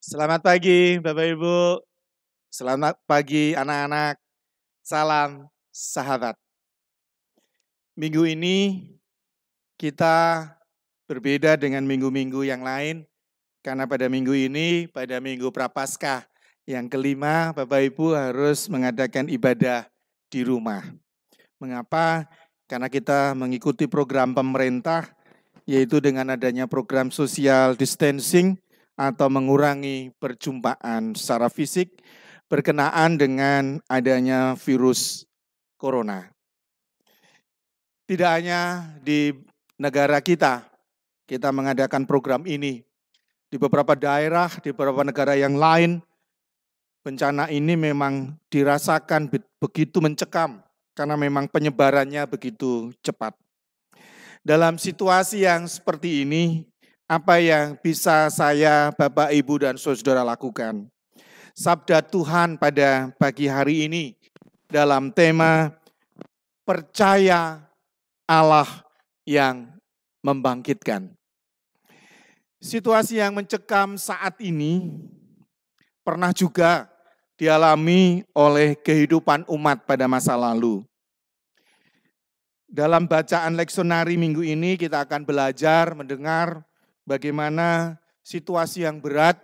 Selamat pagi Bapak Ibu, selamat pagi anak-anak, salam sahabat. Minggu ini kita berbeda dengan minggu-minggu yang lain, karena pada minggu ini, pada minggu Prapaskah yang kelima, Bapak Ibu harus mengadakan ibadah di rumah. Mengapa? Karena kita mengikuti program pemerintah, yaitu dengan adanya program social distancing, atau mengurangi perjumpaan secara fisik berkenaan dengan adanya virus corona. Tidak hanya di negara kita mengadakan program ini. Di beberapa daerah, di beberapa negara yang lain, bencana ini memang dirasakan begitu mencekam karena memang penyebarannya begitu cepat. Dalam situasi yang seperti ini, apa yang bisa saya, Bapak, Ibu, dan Saudara lakukan? Sabda Tuhan pada pagi hari ini dalam tema percaya Allah yang membangkitkan. Situasi yang mencekam saat ini pernah juga dialami oleh kehidupan umat pada masa lalu. Dalam bacaan leksionari minggu ini kita akan belajar mendengar bagaimana situasi yang berat,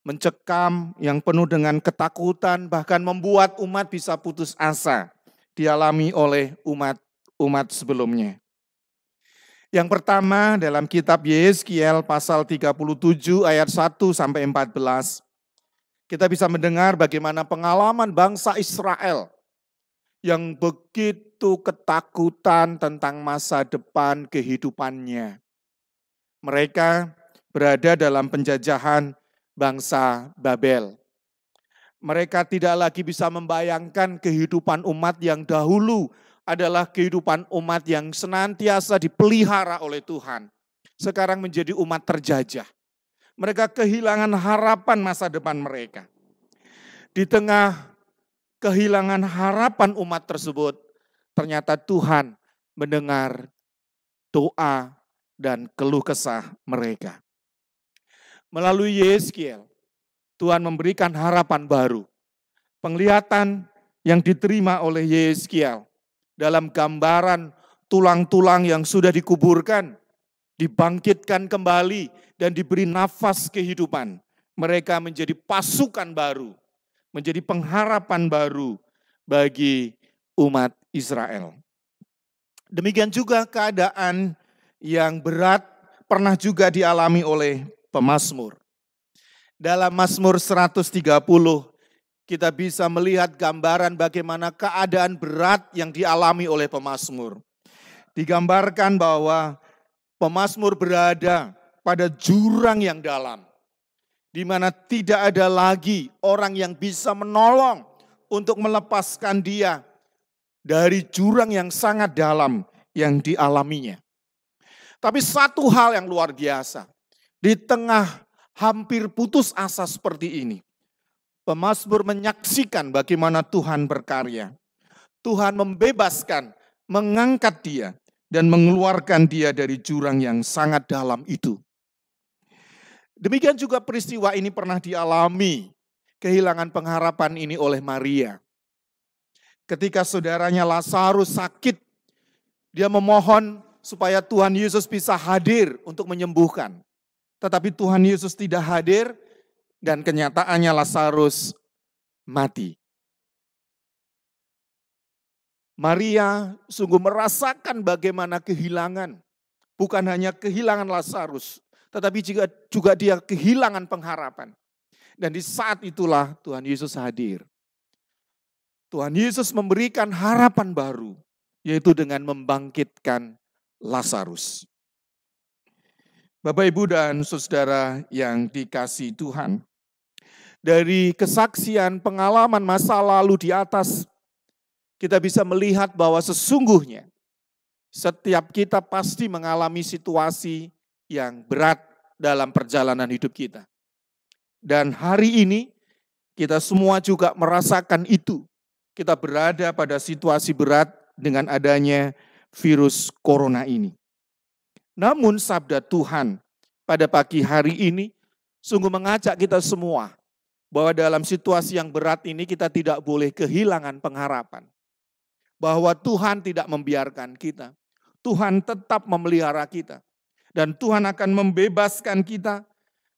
mencekam, yang penuh dengan ketakutan, bahkan membuat umat bisa putus asa, dialami oleh umat sebelumnya. Yang pertama dalam kitab Yeskiel pasal 37 ayat 1 sampai 14, kita bisa mendengar bagaimana pengalaman bangsa Israel yang begitu ketakutan tentang masa depan kehidupannya. Mereka berada dalam penjajahan bangsa Babel. Mereka tidak lagi bisa membayangkan kehidupan umat yang dahulu adalah kehidupan umat yang senantiasa dipelihara oleh Tuhan. Sekarang menjadi umat terjajah. Mereka kehilangan harapan masa depan mereka. Di tengah kehilangan harapan umat tersebut, ternyata Tuhan mendengar doa dan keluh kesah mereka. Melalui Yeskiel, Tuhan memberikan harapan baru. Penglihatan yang diterima oleh Yeskiel dalam gambaran tulang-tulang yang sudah dikuburkan, dibangkitkan kembali dan diberi nafas kehidupan. Mereka menjadi pasukan baru, menjadi pengharapan baru bagi umat Israel. Demikian juga keadaan yang berat pernah juga dialami oleh pemazmur. Dalam Mazmur 130, kita bisa melihat gambaran bagaimana keadaan berat yang dialami oleh pemazmur. Digambarkan bahwa pemazmur berada pada jurang yang dalam, di mana tidak ada lagi orang yang bisa menolong untuk melepaskan dia dari jurang yang sangat dalam yang dialaminya. Tapi satu hal yang luar biasa, di tengah hampir putus asa seperti ini, pemazmur menyaksikan bagaimana Tuhan berkarya. Tuhan membebaskan, mengangkat dia, dan mengeluarkan dia dari jurang yang sangat dalam itu. Demikian juga peristiwa ini pernah dialami, kehilangan pengharapan ini oleh Maria. Ketika saudaranya Lazarus sakit, dia memohon supaya Tuhan Yesus bisa hadir untuk menyembuhkan. Tetapi Tuhan Yesus tidak hadir dan kenyataannya Lazarus mati. Maria sungguh merasakan bagaimana kehilangan. Bukan hanya kehilangan Lazarus, tetapi juga dia kehilangan pengharapan. Dan di saat itulah Tuhan Yesus hadir. Tuhan Yesus memberikan harapan baru, yaitu dengan membangkitkan Lazarus. Bapak, Ibu, dan saudara yang dikasihi Tuhan, dari kesaksian pengalaman masa lalu di atas, kita bisa melihat bahwa sesungguhnya setiap kita pasti mengalami situasi yang berat dalam perjalanan hidup kita. Dan hari ini kita semua juga merasakan itu. Kita berada pada situasi berat dengan adanya virus corona ini. Namun sabda Tuhan pada pagi hari ini sungguh mengajak kita semua bahwa dalam situasi yang berat ini kita tidak boleh kehilangan pengharapan. Bahwa Tuhan tidak membiarkan kita. Tuhan tetap memelihara kita. Dan Tuhan akan membebaskan kita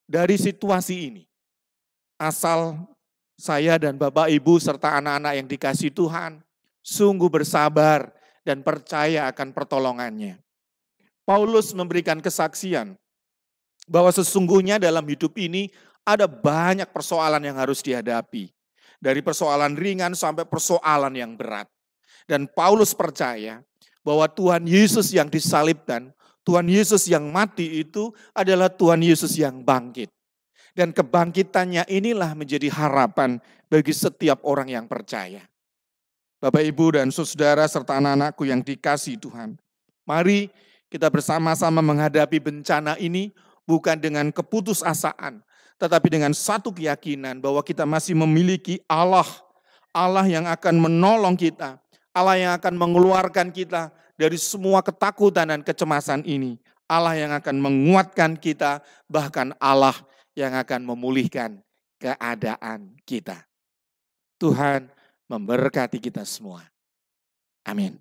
dari situasi ini. Asal saya dan Bapak Ibu serta anak-anak yang dikasihi Tuhan sungguh bersabar dan percaya akan pertolongannya. Paulus memberikan kesaksian bahwa sesungguhnya dalam hidup ini ada banyak persoalan yang harus dihadapi. Dari persoalan ringan sampai persoalan yang berat. Dan Paulus percaya bahwa Tuhan Yesus yang disalibkan, Tuhan Yesus yang mati itu adalah Tuhan Yesus yang bangkit. Dan kebangkitannya inilah menjadi harapan bagi setiap orang yang percaya. Bapak, Ibu, dan saudara serta anak-anakku yang dikasihi Tuhan. Mari kita bersama-sama menghadapi bencana ini bukan dengan keputusasaan, tetapi dengan satu keyakinan bahwa kita masih memiliki Allah yang akan menolong kita, Allah yang akan mengeluarkan kita dari semua ketakutan dan kecemasan ini. Allah yang akan menguatkan kita, bahkan Allah yang akan memulihkan keadaan kita. Tuhan memberkati kita semua. Amin.